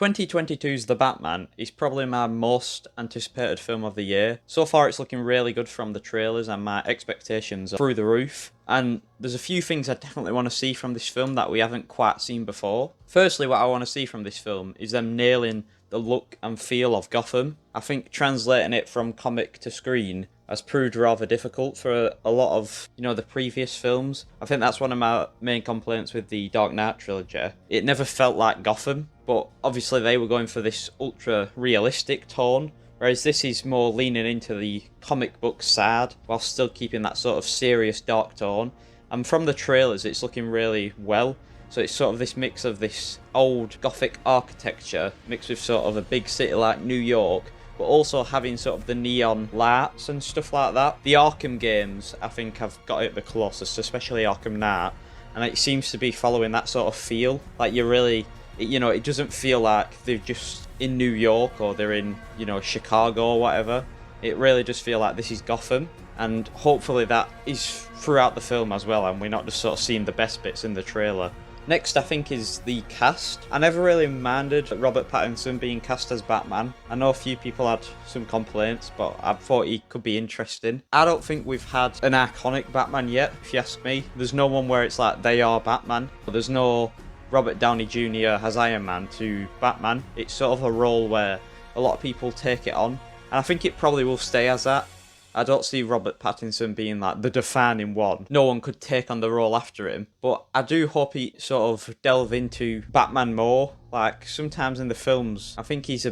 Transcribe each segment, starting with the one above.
2022's The Batman is probably my most anticipated film of the year. So far it's looking really good from the trailers and my expectations are through the roof. And there's a few things I definitely want to see from this film that we haven't quite seen before. Firstly, what I want to see from this film is them nailing the look and feel of Gotham. I think translating it from comic to screen has proved rather difficult for a lot of, the previous films. I think that's one of my main complaints with the Dark Knight trilogy. It never felt like Gotham, but obviously they were going for this ultra realistic tone, whereas this is more leaning into the comic book side while still keeping that sort of serious dark tone. And from the trailers it's looking really well. So it's sort of this mix of this old Gothic architecture mixed with sort of a big city like New York, but also having sort of the neon lights and stuff like that. The Arkham games, I think, have got it the closest, especially Arkham Knight, and it seems to be following that sort of feel. Like you're really, it doesn't feel like they're just in New York or they're in, Chicago or whatever. It really just feels like this is Gotham, and hopefully that is throughout the film as well, and we're not just sort of seeing the best bits in the trailer. Next, I think, is the cast. I never really minded Robert Pattinson being cast as Batman. I know a few people had some complaints, but I thought he could be interesting. I don't think we've had an iconic Batman yet, if you ask me. There's no one where it's like they are Batman. There's no Robert Downey Jr. as Iron Man to Batman. It's sort of a role where a lot of people take it on, and I think it probably will stay as that. I don't see Robert Pattinson being like the defining one. No one could take on the role after him. But I do hope he sort of delve into Batman more. Like, sometimes in the films, I think he's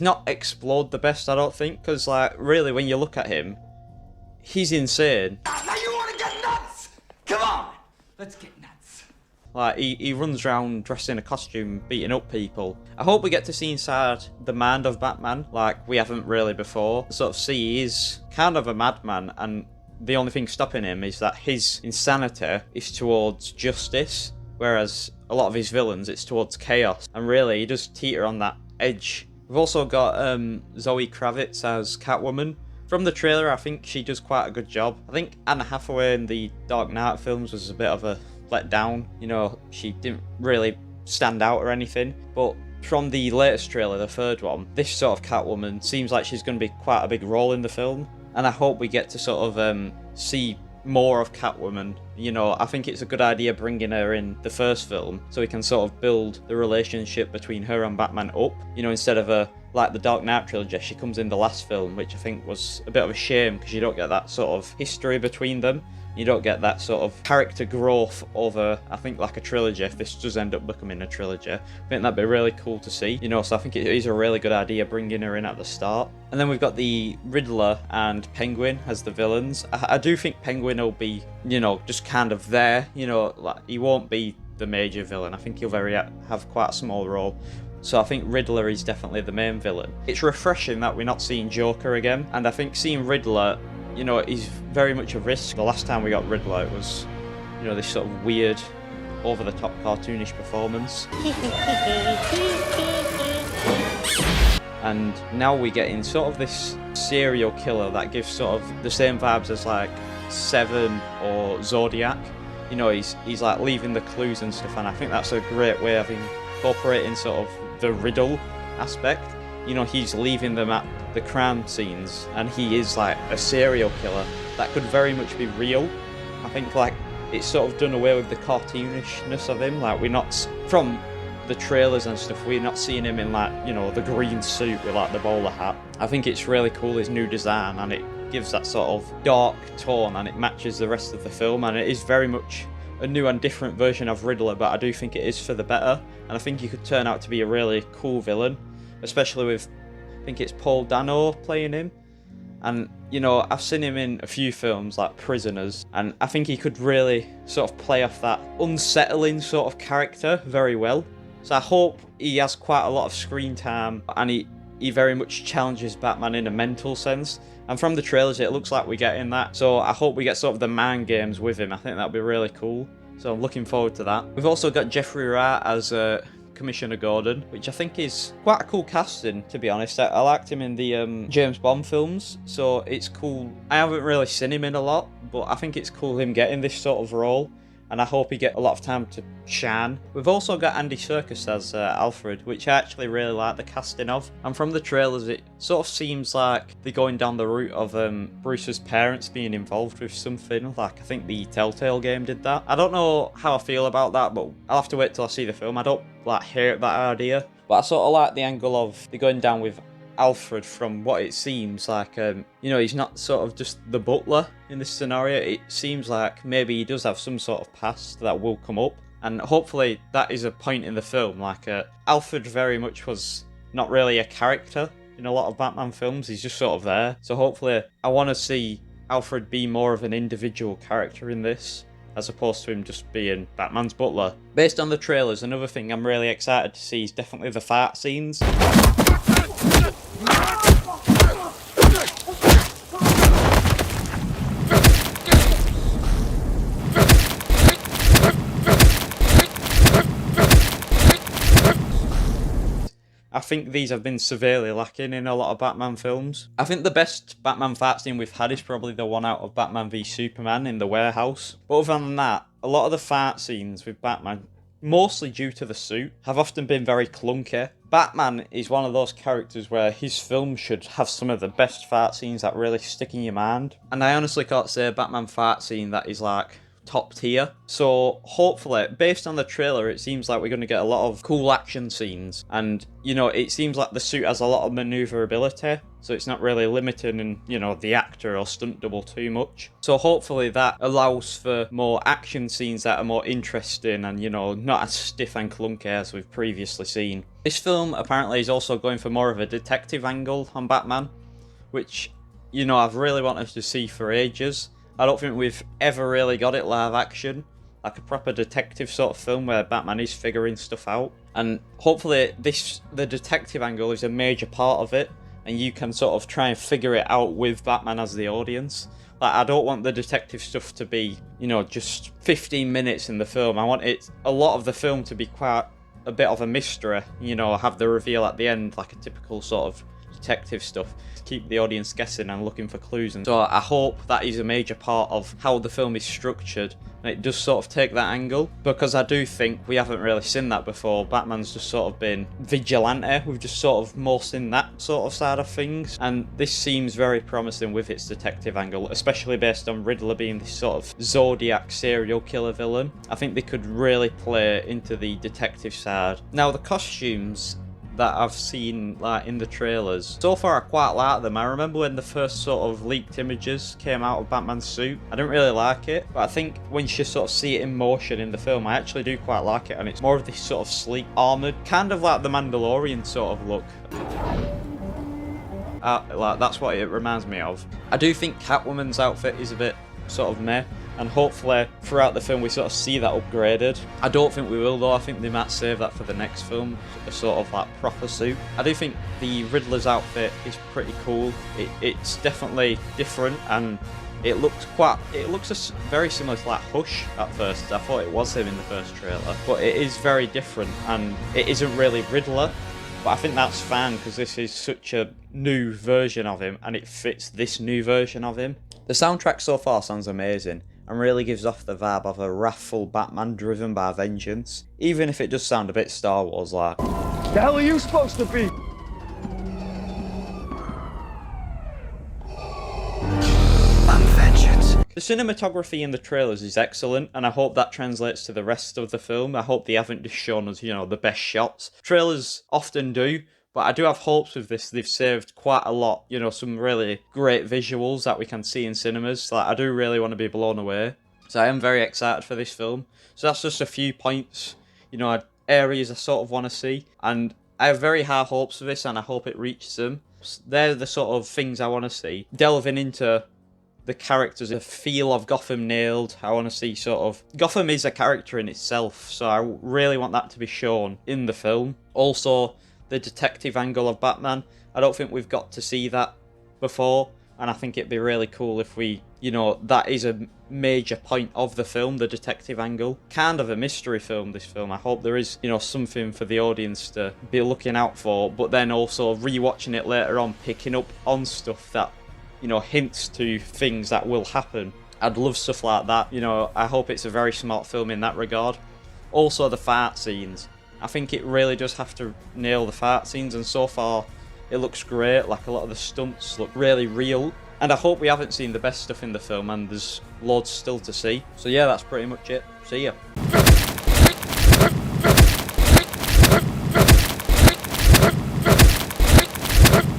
not explored the best, I don't think. Because, really, when you look at him, he's insane. Now you want to get nuts? Come on, let's get nuts. Like, he runs around dressed in a costume, beating up people. I hope we get to see inside the mind of Batman, like we haven't really before. Sort of see he is kind of a madman, and the only thing stopping him is that his insanity is towards justice, whereas a lot of his villains, it's towards chaos. And really, he does teeter on that edge. We've also got Zoe Kravitz as Catwoman. From the trailer, I think she does quite a good job. I think Anne Hathaway in the Dark Knight films was a bit of a let down. She didn't really stand out or anything. But from the latest trailer, the third one, this sort of Catwoman seems like she's going to be quite a big role in the film. And I hope we get to sort of see more of Catwoman. I think it's a good idea bringing her in the first film so we can sort of build the relationship between her and Batman up. Instead of like the Dark Knight trilogy, she comes in the last film, which I think was a bit of a shame because you don't get that sort of history between them. You don't get that sort of character growth over, I think, like a trilogy. If this does end up becoming a trilogy, I think that'd be really cool to see. So I think it is a really good idea bringing her in at the start. And then we've got the Riddler and Penguin as the villains. I do think Penguin will be, just kind of there. Like he won't be the major villain. I think he'll have quite a small role. So I think Riddler is definitely the main villain. It's refreshing that we're not seeing Joker again, and I think seeing Riddler, is very much a risk. The last time we got Riddler, it was, this sort of weird, over-the-top cartoonish performance. And now we get in sort of this serial killer that gives sort of the same vibes as like Seven or Zodiac. He's like leaving the clues and stuff, and I think that's a great way of incorporating sort of the riddle aspect. He's leaving them at the crime scenes, and he is like a serial killer that could very much be real. I think like it's sort of done away with the cartoonishness of him. Like we're not, from the trailers and stuff, we're not seeing him in like, the green suit with like the bowler hat. I think it's really cool, his new design, and it gives that sort of dark tone and it matches the rest of the film, and it is very much a new and different version of Riddler, but I do think it is for the better, and I think he could turn out to be a really cool villain, especially with, I think it's Paul Dano playing him. And, I've seen him in a few films like Prisoners, and I think he could really sort of play off that unsettling sort of character very well. So I hope he has quite a lot of screen time, and he very much challenges Batman in a mental sense. And from the trailers, it looks like we're getting that. So I hope we get sort of the mind games with him. I think that'd be really cool. So I'm looking forward to that. We've also got Jeffrey Wright as Commissioner Gordon, which I think is quite a cool casting, to be honest. I liked him in the James Bond films, so it's cool. I haven't really seen him in a lot, but I think it's cool him getting this sort of role. and I hope he get a lot of time to shine. We've also got Andy Serkis as Alfred, which I actually really like the casting of. And from the trailers, it sort of seems like they're going down the route of Bruce's parents being involved with something. Like, I think the Telltale game did that. I don't know how I feel about that, but I'll have to wait till I see the film. I don't like hate that idea, but I sort of like the angle of they're going down with Alfred from what it seems like. He's not sort of just the butler in this scenario. It seems like maybe he does have some sort of past that will come up, and hopefully that is a point in the film. Like, Alfred very much was not really a character in a lot of Batman films. He's just sort of there. So hopefully I want to see Alfred be more of an individual character in this, as opposed to him just being Batman's butler. Based on the trailers, another thing I'm really excited to see is definitely the fight scenes. I think these have been severely lacking in a lot of Batman films. I think the best Batman fight scene we've had is probably the one out of Batman v Superman in the warehouse. But other than that, a lot of the fight scenes with Batman, mostly due to the suit, have often been very clunky. Batman is one of those characters where his film should have some of the best fight scenes that really stick in your mind. And I honestly can't say a Batman fight scene that is like top tier. So hopefully, based on the trailer, it seems like we're going to get a lot of cool action scenes, and it seems like the suit has a lot of maneuverability, so it's not really limiting the actor or stunt double too much. So hopefully that allows for more action scenes that are more interesting and not as stiff and clunky as we've previously seen. This film apparently is also going for more of a detective angle on Batman, which I've really wanted to see for ages. I don't think we've ever really got it live action, like a proper detective sort of film where Batman is figuring stuff out. And hopefully the detective angle is a major part of it, and you can sort of try and figure it out with Batman as the audience. Like, I don't want the detective stuff to be, just 15 minutes in the film. I want a lot of the film to be quite a bit of a mystery, have the reveal at the end, like a typical sort of detective stuff, to keep the audience guessing and looking for clues. And so I hope that is a major part of how the film is structured, and it does sort of take that angle, because I do think we haven't really seen that before. Batman's just sort of been vigilante. We've just sort of more seen that sort of side of things, and this seems very promising with its detective angle, especially based on Riddler being this sort of Zodiac serial killer villain. I think they could really play into the detective side. Now, the costumes that I've seen like in the trailers, so far I quite like them. I remember when the first sort of leaked images came out of Batman's suit, I didn't really like it, but I think when you sort of see it in motion in the film, I actually do quite like it, and it's more of this sort of sleek, armoured, kind of like the Mandalorian sort of look. Like, that's what it reminds me of. I do think Catwoman's outfit is a bit sort of meh, and hopefully throughout the film we sort of see that upgraded. I don't think we will though. I think they might save that for the next film, a sort of like proper suit. I do think the Riddler's outfit is pretty cool. It's definitely different, and it looks very similar to like Hush at first. I thought it was him in the first trailer, but it is very different, and it isn't really Riddler. But I think that's fine, because this is such a new version of him, and it fits this new version of him. The soundtrack so far sounds amazing, and really gives off the vibe of a wrathful Batman driven by vengeance, even if it does sound a bit Star Wars like. The hell are you supposed to be? I'm vengeance. The cinematography in the trailers is excellent, and I hope that translates to the rest of the film. I hope they haven't just shown us, the best shots. Trailers often do, but I do have hopes with this. They've saved quite a lot, some really great visuals that we can see in cinemas. Like, I do really want to be blown away. So I am very excited for this film. So that's just a few points, areas I sort of want to see. And I have very high hopes for this, and I hope it reaches them. They're the sort of things I want to see. Delving into the characters, the feel of Gotham nailed. I want to see sort of... Gotham is a character in itself, so I really want that to be shown in the film. Also, the detective angle of Batman. I don't think we've got to see that before, and I think it'd be really cool if we, that is a major point of the film, the detective angle. Kind of a mystery film, this film. I hope there is, something for the audience to be looking out for, but then also rewatching it later on, picking up on stuff that, hints to things that will happen. I'd love stuff like that. You know, I hope it's a very smart film in that regard. Also, the fart scenes. I think it really does have to nail the fart scenes, and so far it looks great. Like, a lot of the stunts look really real. And I hope we haven't seen the best stuff in the film, and there's loads still to see. So yeah, that's pretty much it. See ya.